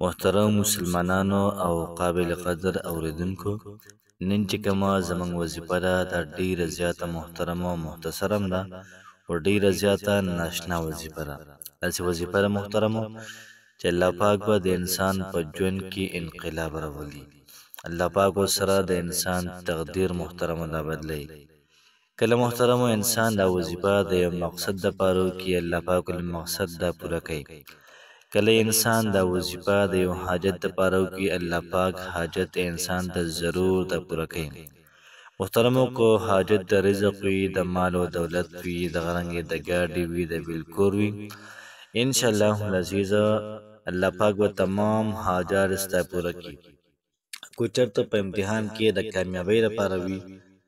محترم مسلمانانو او قابل قدر اوریدونکو، نن چې کومه زموږ وظیفه ده دا ډیره زیاته محترمه او محترم ده او ډیره زیاته ناشنا وظیفه ده. داسې وظیفه ده محترمو چې الله پاک به د انسان په ژوند کې انقلاب راولي. الله پاک سره د انسان تقدیر محترمه دا بدلی. کله محترمو انسان دا وظیفه د یو مقصد دپاره کوي، الله پاک مقصد دا پوره کوي. کله انسان دا وظیفه د یو حاجت دپاره کوي، الله پاک حاجت انسان ته ضرور دا پوره کوي. محترمو کو حاجت د رزق وي، د مال او دولت وي، د غرنګې د ګاډي وي، د بالکور وي، انشاءالله العزیز الله پاک به تمام حاجات ستا پوره کړي. کو چېرته په امتحان کې د کامیابۍ لپاره وي،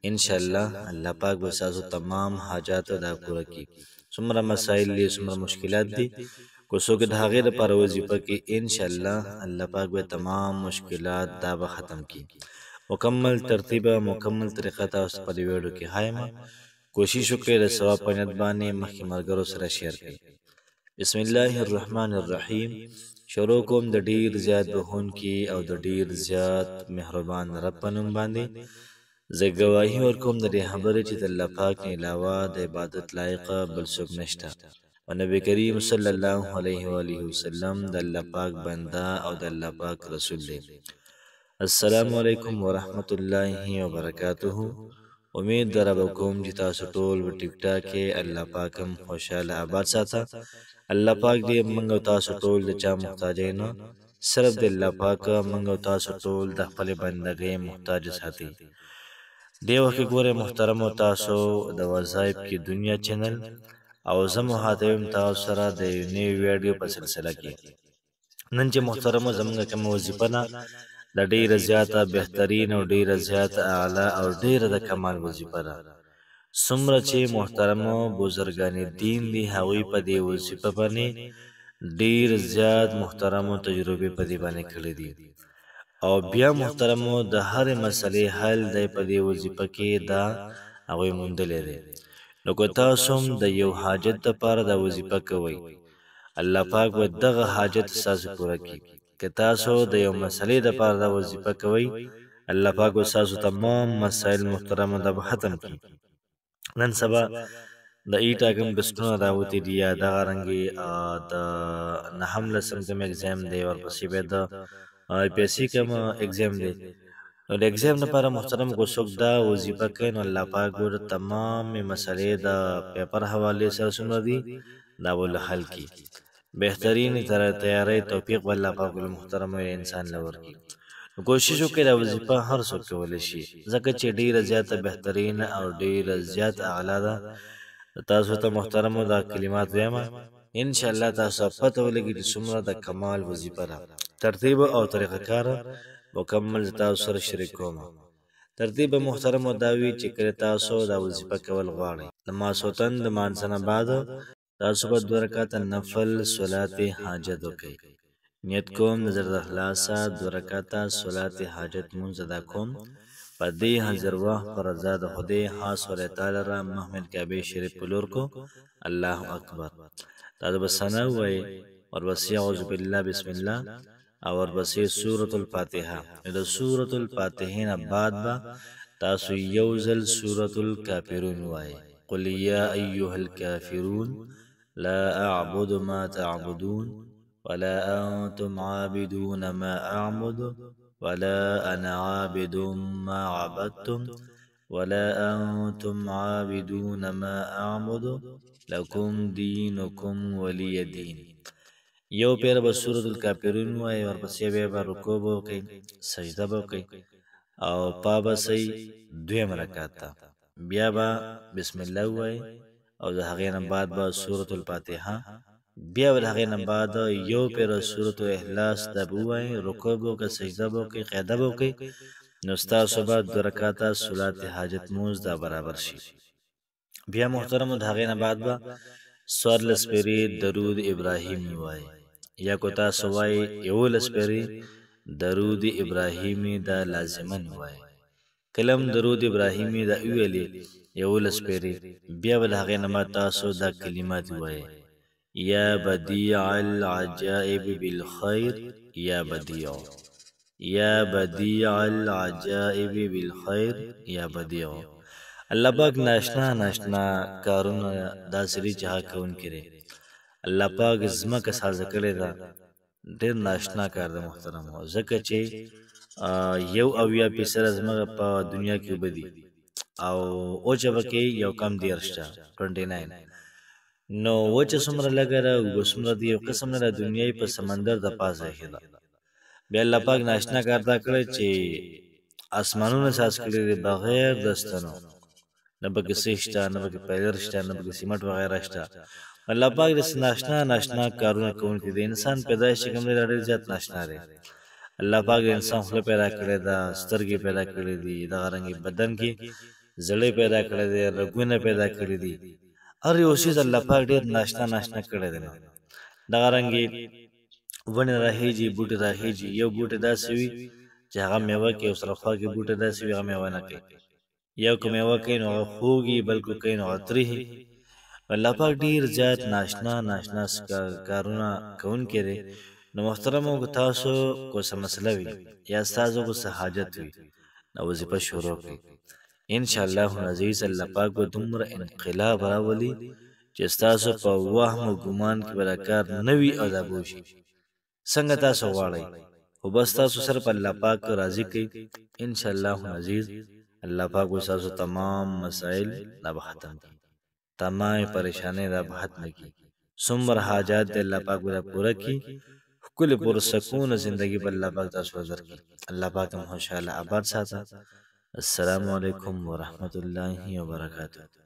انشاءالله الله پاک به ستاسو تمام حاجات دا پوره کړي. څومره مسایل دي، څومره مشکلات دي، کو څوک د هغې لپاره وظیفه کوي، انشاءالله الله پاک به تمام مشکلات دا به ختم کړي. مکمل ترتیب مکمل طریقه تاسو په دې ویډیو کې ښایم. کوشش وکړئ د ثواب په نیت باندې مخکې ملګرو سره شیر کړئ. بسم الله الرحمن الرحیم. شروع کوم د ډیر زیات بخښونکي او د ډیر زیات مهربان رب په نوم باندې. زه ګواهي ورکوم د دې خبرې چې د الله پاک نه علاوه د عبادت لایق بل څوک نشته او نبی کریم صلی الله علیه و آله وسلم د الله پاک بنده او د الله پاک رسول دی. السلام علیکم ورحمت الله وبرکاته. امید درب کوم چې تاسو ټول په ټیک ټاک کې الله پاک هم خوشاله آباد ساته. الله پاک دې موږ او تاسو ټول د چا محتاج نه، صرف د الله پاک موږ او تاسو ټول د خپل بندګۍ محتاج ساتي. دی وخت ګوره محترم تاسو د وظایف کې دنیا چینل او زه مخاطب تاسو سره د یو نوي ویډیو په سلسله کې. نن چې محترم زموږ کومه وظیفه ده د ډیره زیاته بهترین او ډیره زیاته اعلی او ډیره د کمال وظیفه ده. څومره چې محترمو بزرګان دین دي هغوی په دې وظیفه باندې ډیر زیات محترمو تجربې په دې باندې کړې دي او بیا محترمو د هرې مسلې حل دی په دې وظیفه کې دا هغوی موندلی دی. نو که تاسو هم د یو حاجت دپاره دا وظیفه کوئ، الله پاک به دغه حاجت ستاسو پوره کړي. که تاسو د یو مسلې دپاره دا وظیفه کوئ، الله پاک به ستاسو تمام مسایل محترمو دا به ختم کړي. نن سبا د ایټاګم ټسټونه راوتي دي یا دغه رنګې د نهم لسم کوم اګزام دی، ورپسې بیا د IPSC کوم اګزام دی. نو د اګزام لپاره محترم کو څوک دا وظیفه کوي، نو الله پاک ګوره تمام مسلې د پیپر حوالې سره څومره دي دا به حل کړي. بهترین تیاری توفیق به الله پاک محترم انسان له ورکړي. کوشش وکړئ دا وظیفه هر څوک کولی شي، ځکه چې ډیره زیاته بهترین او ډیره زیات اعلی ده. تاسو ته محترمو دا کلمات وایم، انشاءالله تاسو پته ولګي چې څومره د کمال وظیفه ده. ترتیب او طریقه کار مکمل تاسو سره شریک کوم. ترتیب محترمو دا وي چې کله تاسو دا وظیفه کول غواړئ، د ماسوتن د مانځه نه بعد تاسو به 2 رکعته نفل صلات حاجت وکړئ. نیت کوم نظر د اخلاصه 2 رکعته صلات حاجت مونځ ادا کوم په دې حاضر وخت پر رضا د خدای خاص ولای تعالی را محمد کعبه شریف په لور کو. الله اکبر. تاسو به ثنا وایي ورپسې اعوذ بالله بسم الله او ورپسې سورۃ الفاتحه. د سورۃ الفاتحه نه بعد به تاسو یو ځل سورۃ الکافرون وایي. قل یا ایها الکافرون لا اعبد ما تعبدون ولا انتم عابدون ما اعبد ولا انا عابد ما عبدتم ولا انتم عابدون ما اعبد لكم دينكم ولي دين. یو پیر به سورۃ الکافرون وایي، ورپسې بیا به رکوع به وکړئ، سجده به وکړئ او پا به سئ 2 رکعت ته. بیا به بسم الله وایي او د هغې نه بعد به سورۃ الفاتحه. بیا د هغې نه بعد یو پیر سورۃ الاخلاص دا به ووایئ، رکوع به وکړئ، سجده به وکړئ، قاعده به وکړئ. نو ستاسو به 2 رکعته صلات حاجت مونځ دا برابر شي. بیا محترمو د هغې نه بعد به 14 پیرې درود ابراهیمي وایئ، یا کو تاسو وایئ 11 پیرې درود ابراهیمي دا لازمن وایئ. کلم درود ابراهیمي دا ویلې 11 پیرې، بیا به د هغې نه بعد تاسو دا کلمات وایئ یا بدیع العجائب بالخیر یا بدیع، یا بدیع العجائب بالخیر یا بدیع. الله پاک ناشنا ناشنا کارونه داسې دي چې هغه کوونکی دی. الله پاک ځمکه سازه کړې ده، ډېر ناشنا کار ده محترمو، ځکه چې 71% ځمکه په دنیا کې اوبه دي او وچه پکې یو کم 30 ده 29. نو وچه څومره لږه ده، اوبه څومره دي، یو قسم نه د دنیا په سمندر د پاسه ایښې ده. بیا الله پاک ناشنا کار دا کړی چې اسمانونه ساز کړي دي بغیر د ستنو، نه پکې سیخ شته، نه پکې پیلر شته، نه پکې سیمټ وغیره شته. الله پاک د ناشنا ناشنا کارونه کوونکی دی. انسان پیدایش چې کوم دی ډېر زیات ناشنا دی. الله پاک د انسان خوله پیدا کړې ده، سترګې پیدا کړې دي، دغه رنګې بدن کې زړه پیدا کړی دی، رګونه پیدا کړي دي. هر یو څیز الله پاک ډېر ناشنا ناشنا کړی دی. دغه رنګې ونې راخیږي، بوټي راخیږي. یو بوټی داسې وي چې هغه میوه کوي، او سره خوا کې بوټی داسې وي هغه میوه نه کوي. یو که میوه کوي نو هغه خوږ وي، بل که کوي نو هغه تریخ وي. الله پاک ډېر زیات ناشنا ناشنا کارونه کوونکی دی. نو محترمو که تاسو کو څه مسله وي یا ستاسو کو څه حاجت وي نو وظیفه شروع کړئ. انشاءالله العزیز الله پاک به دومره انقلاب راولي چې ستاسو په وهم او ګمان کې به دا کار نه وي او دا به وشي څنګه تاسو غواړئ، خو بس تاسو صرف الله پاک راضي کړئ. انشاءالله العزیز الله پاک به ستاسو تمام مسائل دا به ختم کړي، تمام پریشانۍ دا به ختم کړي. څومره حاجات دی الله پاک به دا پوره کړي. ښکلې پرسکونه زندګي به الله پاک تاسو ته درکړي. الله پاک مو خوشحاله آباد ساته. السلام علیکم ورحمة الله وبرکاته.